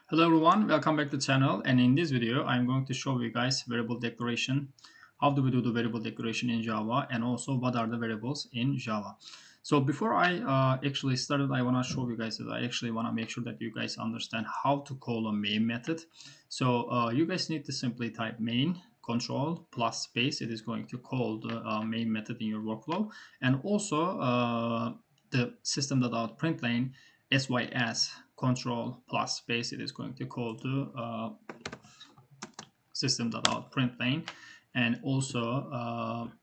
Hello everyone, welcome back to the channel, and in this video I'm going to show you guys variable declaration. How do we do the variable declaration in Java, and also what are the variables in Java. So before I actually started, I want to show you guys that I actually want to make sure that you guys understand how to call a main method. So you guys need to simply type main control plus space. It is going to call the main method in your workflow, and also the system.out.println sys control plus space. It is going to call to system.out.println, and also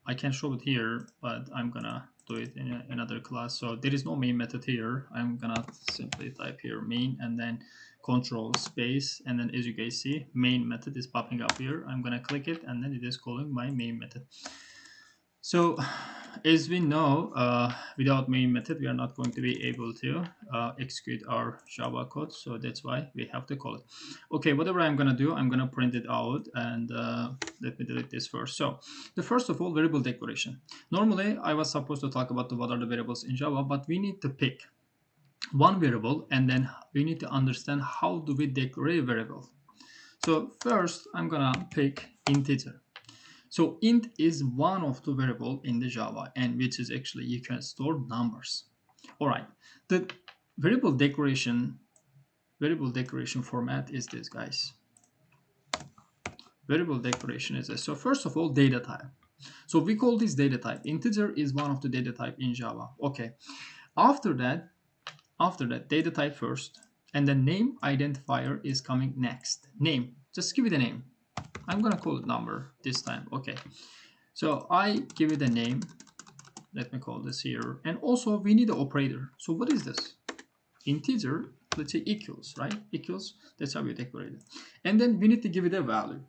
I can show it here, but I'm gonna do it in another class. So there is no main method here. I'm gonna simply type here main and then control space, and then as you guys see, main method is popping up here. I'm gonna click it, and then it is calling my main method. So as we know, without main method, we are not going to be able to execute our Java code. So that's why we have to call it. Okay, whatever I'm going to do, I'm going to print it out, and let me delete this first. So the first of all, variable declaration. Normally, I was supposed to talk about what are the variables in Java, but we need to pick one variable, and then we need to understand how do we declare a variable. So first, I'm going to pick integer. So int is one of the variable in the Java, and which is actually you can store numbers. All right, the variable declaration format is this, guys. Variable declaration is this. So first of all, data type. So we call this data type. Integer is one of the data type in Java. Okay. After that, data type first, and the name identifier is coming next. Name. Just give it a name. I'm gonna call it number this time. Okay. So I give it a name. Let me call this here. And also we need an operator. So what is this? Integer, let's say equals, right? Equals, that's how we declare it. And then we need to give it a value.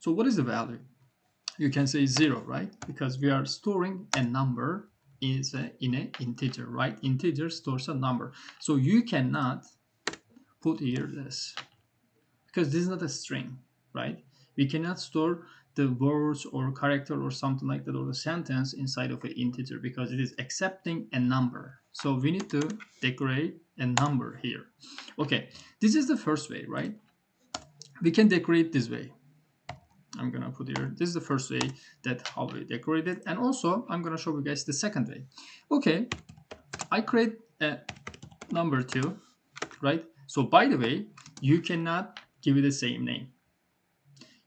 So what is the value? You can say 0, right? Because we are storing a number in an integer, right? Integer stores a number. So you cannot put here this, because this is not a string, right? We cannot store the words or character or something like that, or the sentence inside of an integer, because it is accepting a number. So we need to decorate a number here. Okay, this is the first way, right? We can decorate this way. I'm gonna put here, this is the first way that how we decorate it. And also I'm gonna show you guys the second way. Okay, I create a number 2, right? So by the way, you cannot give it the same name.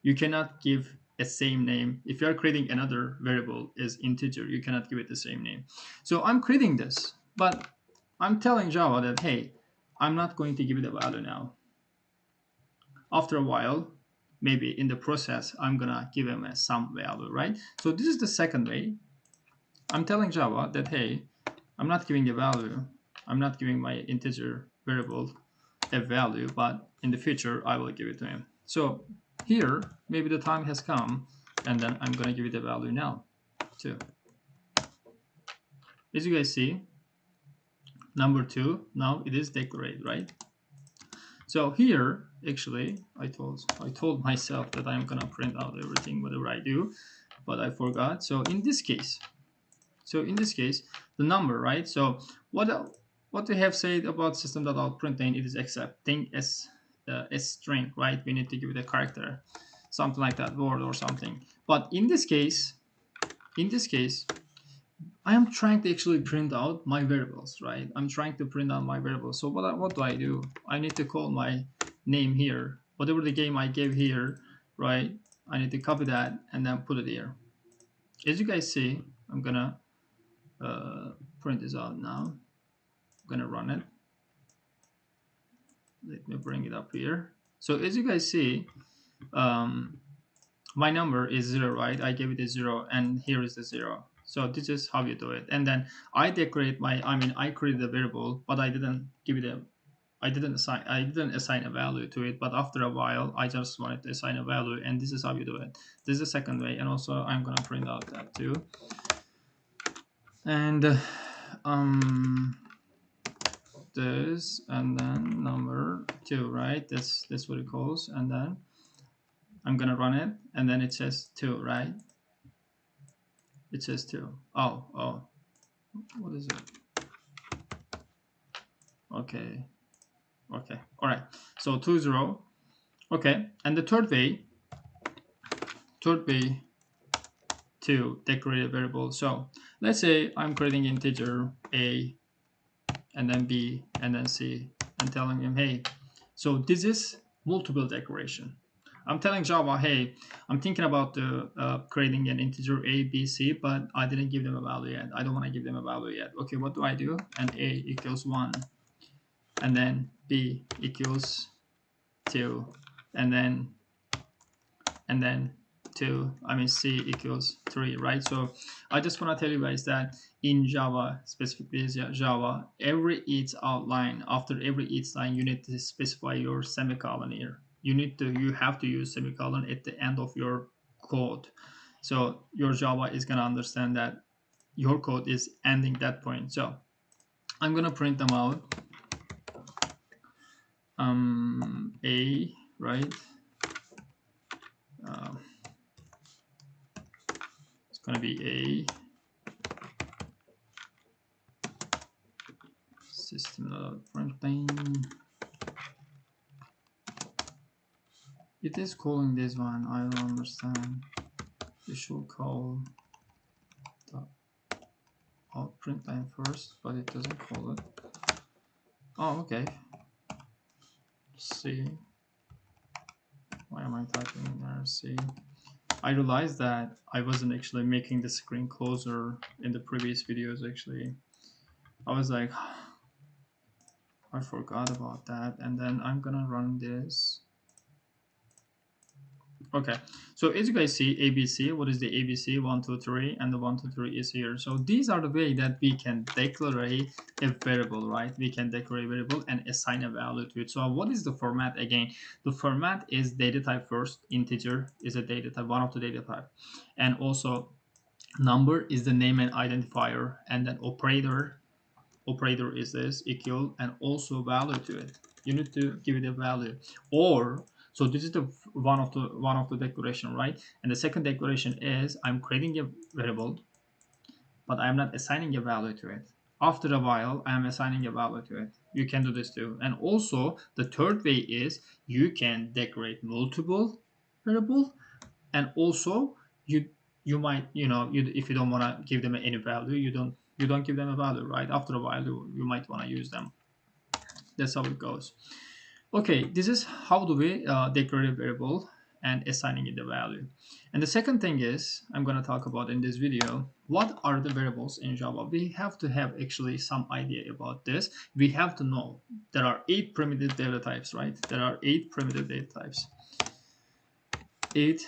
You cannot give a same name. If you are creating another variable as integer, you cannot give it the same name. So I'm creating this, but I'm telling Java that, hey, I'm not going to give it a value now. After a while, maybe in the process, I'm gonna give him a some value, right? So this is the second way. I'm telling Java that, hey, I'm not giving a value. I'm not giving my integer variable a value, but in the future, I will give it to him. So here, maybe the time has come, and then I'm going to give it a value now, too. As you guys see, number 2, now it is declared, right? So here, actually, I told myself that I'm going to print out everything, whatever I do, but I forgot. So in this case, the number, right? So what we have said about system.out.println, it is accepting as a string, right? We need to give it a character, something like that, word or something. But in this case, I am trying to actually print out my variables, right? I'm trying to print out my variables. So what do I do? I need to call my name here, whatever the game I gave here, right? I need to copy that and then put it here. As you guys see, I'm gonna print this out now. I'm gonna run it. Let me bring it up here. So as you guys see, my number is 0, right? I gave it a 0, and here is the 0. So this is how you do it. And then I decorate I created a variable, but I didn't assign a value to it. But after a while, I just wanted to assign a value, and this is how you do it. This is the second way, and also I'm gonna print out that too. And this, and then number 2, right? That's what it calls. And then I'm gonna run it, and then it says 2, right? It says 2. Oh, what is it? Okay, Okay, all right. So 20. Okay, and the third way to decorate a variable. So let's say I'm creating integer a and then b and then c and telling him, hey, so this is multiple decoration. I'm telling Java, hey, I'm thinking about creating an integer a, b, c, but I didn't give them a value yet. I don't want to give them a value yet. Okay, what do I do? And a equals 1, and then b equals 2, and then and then 2, I mean c equals 3, right? So I just want to tell you guys that in Java, specifically Java, every each outline, after every each line, you need to specify your semicolon here. You have to use semicolon at the end of your code. So your Java is going to understand that your code is ending that point. So I'm going to print them out. A, right? Um, it's going to be a system printing. It is calling this one. I don't understand. You should call the print line first, but it doesn't call it. Oh, okay. See, why am I typing in there? See, I realized that I wasn't actually making the screen closer in the previous videos. Actually, I was like, I forgot about that, and then I'm gonna run this. Okay, so as you guys see, ABC, what is the ABC? 1, 2, 3, and the 1, 2, 3 is here. So these are the way that we can declare a variable, right? We can declare a variable and assign a value to it. So what is the format again? The format is data type first. Integer is a data type, one of the data type. And also number is the name and identifier, and then operator is this equal and also value to it. You need to give it a value. Or so this is the one of the declaration, right? And the second declaration is I'm creating a variable, but I'm not assigning a value to it. After a while, I am assigning a value to it. You can do this too. And also the third way is you can decorate multiple variable, and also you might, if you don't want to give them any value, you don't give them a value, right? After a while you might want to use them. That's how it goes. Okay, this is how do we declare a variable and assigning it a value. And the second thing is I'm going to talk about in this video, what are the variables in Java. We have to have actually some idea about this. We have to know there are 8 primitive data types, right? There are 8 primitive data types. 8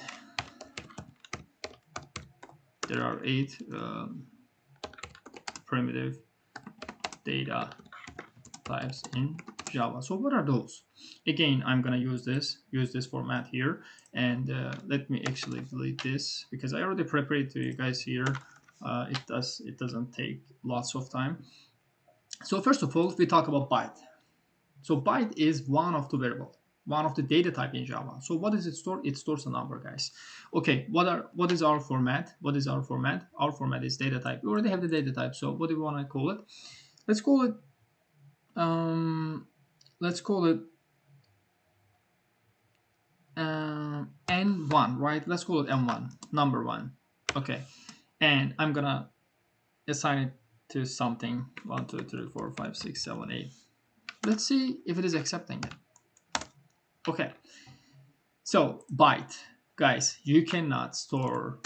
There are 8 primitive data types in Java. So what are those? Again, I'm gonna use this format here, and let me actually delete this because I already prepared it to you guys here. It doesn't take lots of time. So first of all, we talk about byte. So byte is one of the variable, one of the data type in Java. So what does it store? It stores a number, guys. Okay, what is our format? What is our format? Our format is data type. We already have the data type. So what do we want to call it? Let's call it let's call it n1, right? Let's call it n1, number 1. Okay, and I'm gonna assign it to something 1, 2, 3, 4, 5, 6, 7, 8. Let's see if it is accepting it. Okay, so byte, guys, you cannot store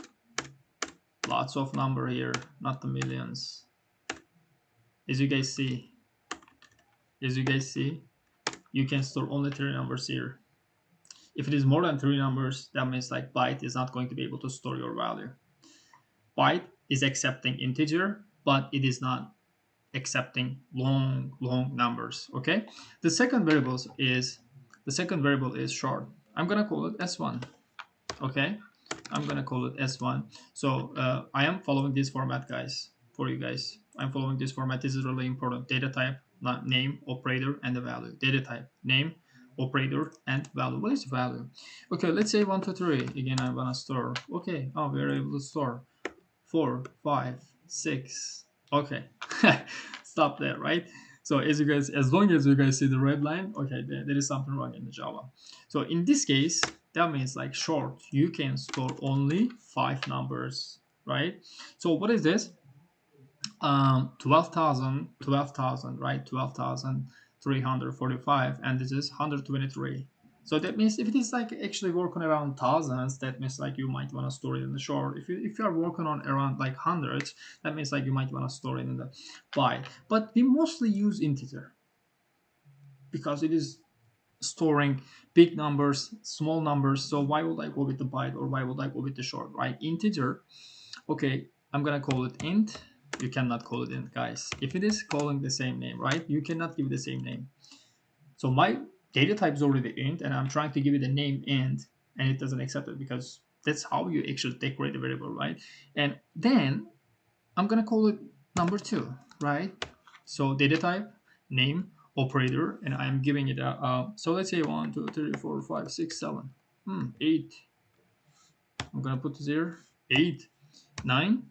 lots of number here, not the millions. As you guys see, you can store only 3 numbers here. If it is more than 3 numbers, that means like byte is not going to be able to store your value. Byte is accepting integer, but it is not accepting long numbers. Okay, the second variable is short. I'm gonna call it s1. Okay, I'm gonna call it s1. So I am following this format, guys. For you guys, I'm following this format. This is really important. Data type, name, operator, and the value. Data type, name, operator, and value. What is value? Okay, let's say 1, 2, 3. Again, I wanna store. Okay, oh, we're able to store 4, 5, 6. Okay, stop there, right? So as long as you guys see the red line, okay, there is something wrong in the Java. So in this case, that means like short, you can store only 5 numbers, right? So what is this? 12,000, right? 12,345, and this is 123. So that means if it is like actually working around thousands, that means like you might want to store it in the short. If you are working on around like hundreds, that means like you might want to store it in the byte. But we mostly use integer because it is storing big numbers, small numbers. So why would I go with the byte, or why would I go with the short, right? Integer. Okay, I'm gonna call it int. You cannot call it int, guys. If it is calling the same name, right? You cannot give it the same name. So my data type is already int, and I'm trying to give it a name int, and it doesn't accept it because that's how you actually decorate a variable, right? And then I'm gonna call it number two, right? So data type, name, operator, and I'm giving it so let's say 1, 2, 3, 4, 5, 6, 7, 8. I'm gonna put 0, 8, 9,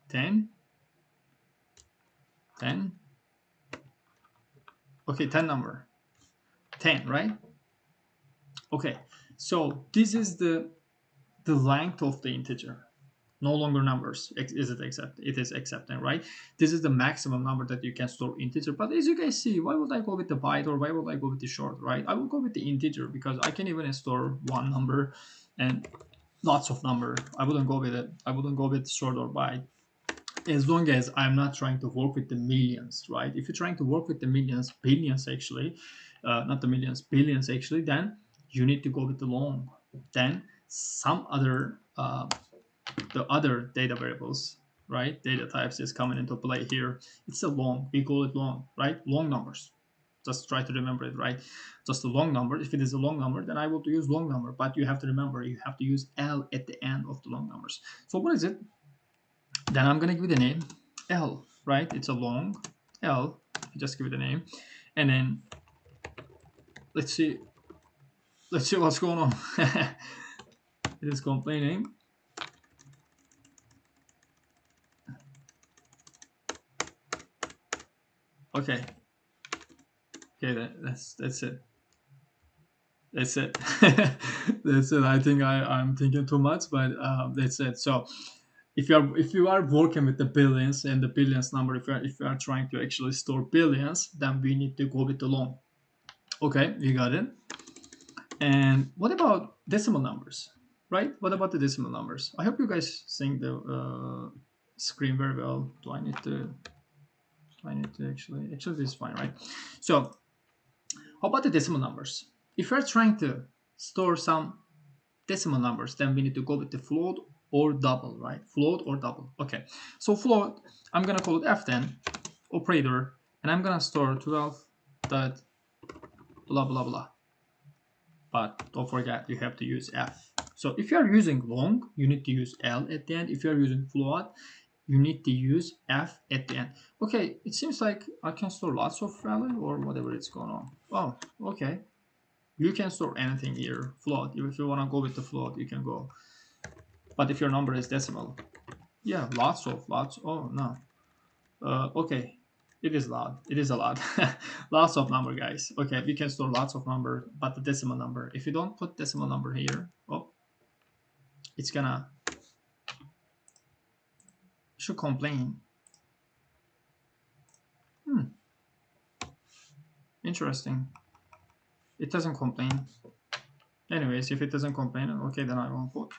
10, 10. Okay, 10 number. 10, right? Okay, so this is the length of the integer. No longer numbers. Is it accept? It is accepting, right? This is the maximum number that you can store integer. But as you guys see, why would I go with the byte, or why would I go with the short, right? I will go with the integer because I can even store one number and lots of number. I wouldn't go with it. I wouldn't go with short or byte, as long as I'm not trying to work with the millions, right? If you're trying to work with the millions, billions actually, not the millions, billions actually, then you need to go with the long. Then some other, the other data variables, right? Data types is coming into play here. It's a long, we call it long, right? Long numbers. Just try to remember it, right? Just a long number. If it is a long number, then I will use long number. But you have to remember, you have to use L at the end of the long numbers. So what is it? Then I'm gonna give it a name, L, right? It's a long L. Just give it a name, and then let's see. Let's see what's going on. It is complaining. Okay. Okay. That's it. That's it. That's it. I think I'm thinking too much, but that's it. So if you are working with the billions and the billions number, if you are trying to actually store billions, then we need to go with the long. Okay, you got it. And what about decimal numbers, right? What about the decimal numbers? I hope you guys seeing the screen very well. Do I need to? Actually this is fine, right? So how about the decimal numbers? If you're trying to store some decimal numbers, then we need to go with the float or double, right? Float or double. Okay. So float, I'm gonna call it f10 operator, and I'm gonna store 12 dot blah blah blah. But don't forget, you have to use f. So if you are using long, you need to use L at the end. If you are using float, you need to use f at the end. Okay, it seems like I can store lots of value or whatever it's going on. Oh, okay. You can store anything here, float. If you want to go with the float, you can go. But if your number is decimal, yeah, lots. Oh no. Okay, it is loud. It is a lot. Lots of number, guys. Okay, we can store lots of number, but the decimal number. If you don't put decimal number here, oh, it's gonna should complain. Interesting. It doesn't complain. Anyways, if it doesn't complain, okay, then I won't put.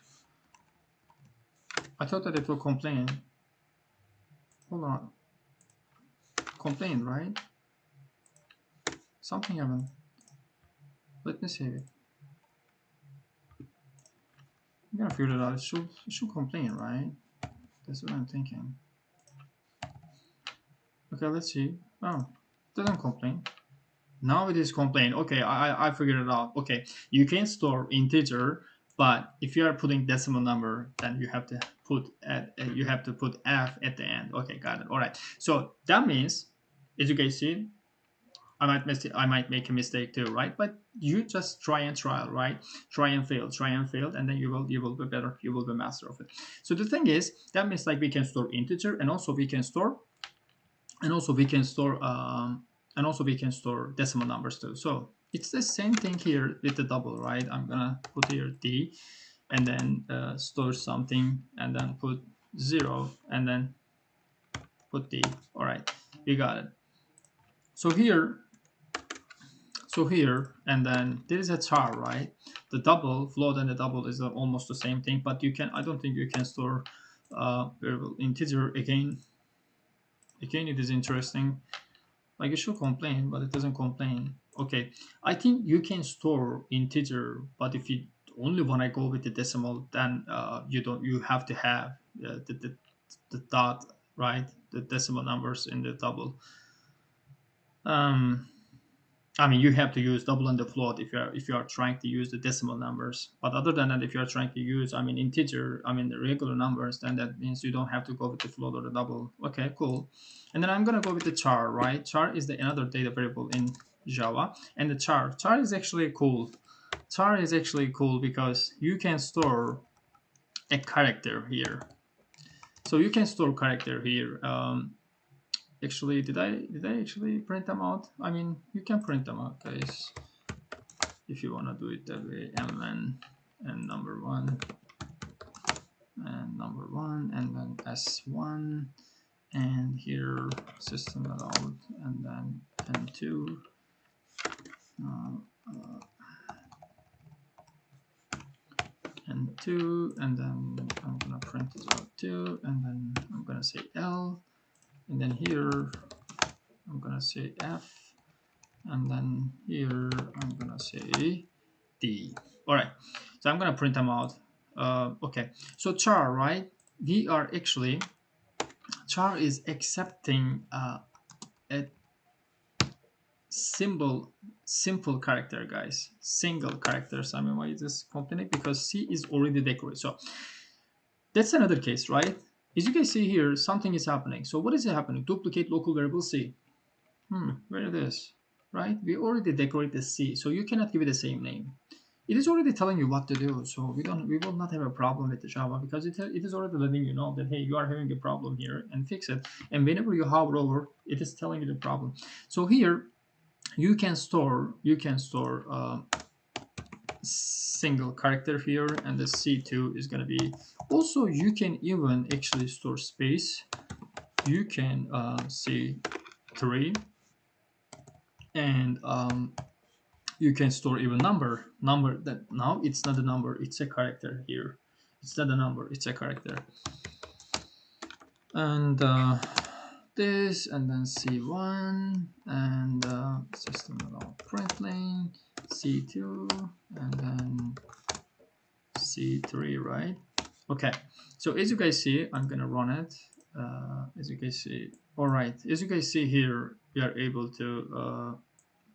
I thought that it will complain. Hold on. Complain, right? Something happened. Let me save it. I'm gonna figure it out. It should complain, right? That's what I'm thinking. Okay, let's see. Oh, it doesn't complain. Now it is complain. Okay, I figured it out. Okay, you can store integer, but if you are putting decimal number, then you have to put f at the end. Okay, got it. All right. So that means, as you guys see, I might make a mistake too, right? But you just try and trial, right? Try and fail, and then you will be better. You will be master of it. So the thing is, that means like we can store integer, and also we can store and also we can store decimal numbers too. So it's the same thing here with the double, right? I'm gonna put here D, and then store something, and then put 0, and then put D. All right, we got it. So here, and then there is a char, right? The double float and the double is almost the same thing, but you can, I don't think you can store variable integer again. Again, it is interesting. Like it should complain, but it doesn't complain. Okay, I think you can store integer, but if you only want to go with the decimal, then you don't. You have to have the dot, right? The decimal numbers in the double. Um, I mean, you have to use double and the float if you are trying to use the decimal numbers. But other than that, if you are trying to use, I mean, integer, I mean, the regular numbers, then that means you don't have to go with the float or the double. Okay, cool. And then I'm gonna go with the char, right? Char is the another data variable in Java, and the char is actually cool. Char is actually cool because you can store a character here. So you can store character here. Actually, did I actually print them out? I mean, you can print them out, guys, if you want to do it that way. Mn and number one and then s1, and here system out, and then n2, uh, n2, and then I'm gonna print it out too, and then I'm gonna say l, and then here I'm gonna say f, and then here I'm gonna say D. All right, so I'm gonna print them out. Okay, so char, right? We are actually, char is accepting a simple character, guys. Single characters. I mean, why is this complaining? Because C is already decorated. So that's another case, right? As you can see here, something is happening. So what is happening? Duplicate local variable C. Where it is, right? We already decorate the C, so you cannot give it the same name. It is already telling you what to do, so we will not have a problem with the Java, because it is already letting you know that, hey, you are having a problem here, and fix it. And whenever you hover over, it is telling you the problem. So here you can store single character here, and the C2 is going to be, also you can even actually store space. You can C3, and you can store even number that now it's not a number, it's a character here. It's not a number, it's a character. And this, and then C1, and system allow print lane, C2, and then C3, right? Okay, so as you guys see, I'm gonna run it. As you guys see, all right, as you guys see here, we are able to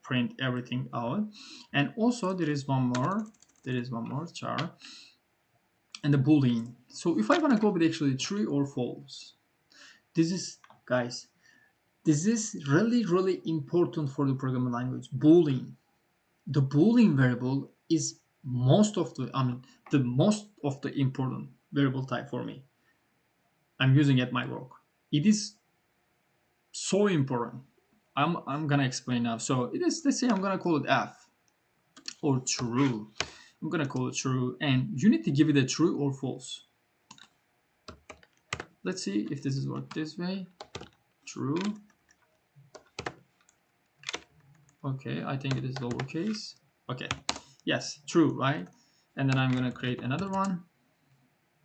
print everything out. And also there is one more char, and the boolean. So if I want to go with actually true or false, this is, guys, this is really important for the programming language. Boolean, the boolean variable is most of the, I mean, the most of the important variable type for me. I'm using at my work. It is so important. I'm gonna explain now. So it is, let's say I'm gonna call it f or true. I'm gonna call it true, and you need to give it a true or false. Let's see if this is worked this way. True. Okay, I think it is lowercase. Okay, yes, true, right? And then I'm gonna create another one.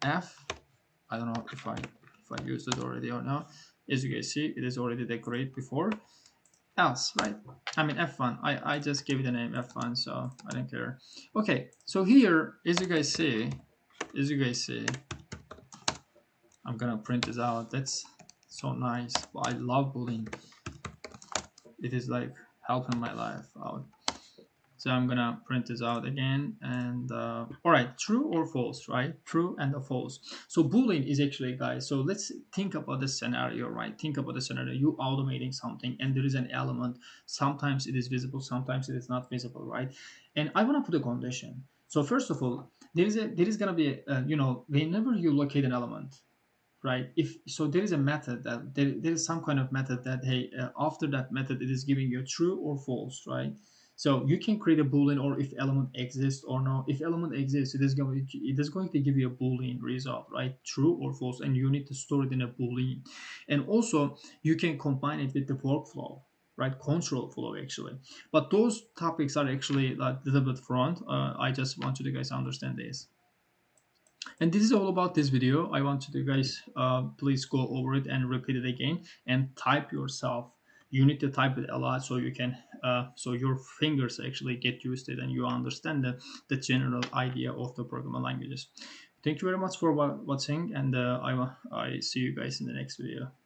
F. I don't know if I used it already or not. As you guys see, it is already decorated before. Else, right? I mean F1. I just gave it the name F1, so I don't care. Okay, so here, as you guys see, I'm gonna print this out. That's so nice. I love boolean. It is like helping my life out. So I'm gonna print this out again, and all right, true or false, right? True and a false. So boolean is actually, guys, so let's think about the scenario, right? Think about the scenario. You automating something, and there is an element. Sometimes it is visible, sometimes it is not visible, right? And I want to put a condition. So first of all, there is gonna be a, whenever you locate an element, right? If so, there is a method that there is some kind of method that, hey, after that method it is giving you true or false, right? So you can create a boolean, or if element exists or no. If element exists, it is going to give you a boolean result, right? True or false, and you need to store it in a boolean. And also you can combine it with the workflow, right? Control flow actually. But those topics are actually a little bit front. I just want you to guys understand this. And this is all about this video. I want you to guys please go over it and repeat it again and type yourself. You need to type it a lot so you can so your fingers actually get used to it and you understand the general idea of the programming languages. Thank you very much for watching, and I see you guys in the next video.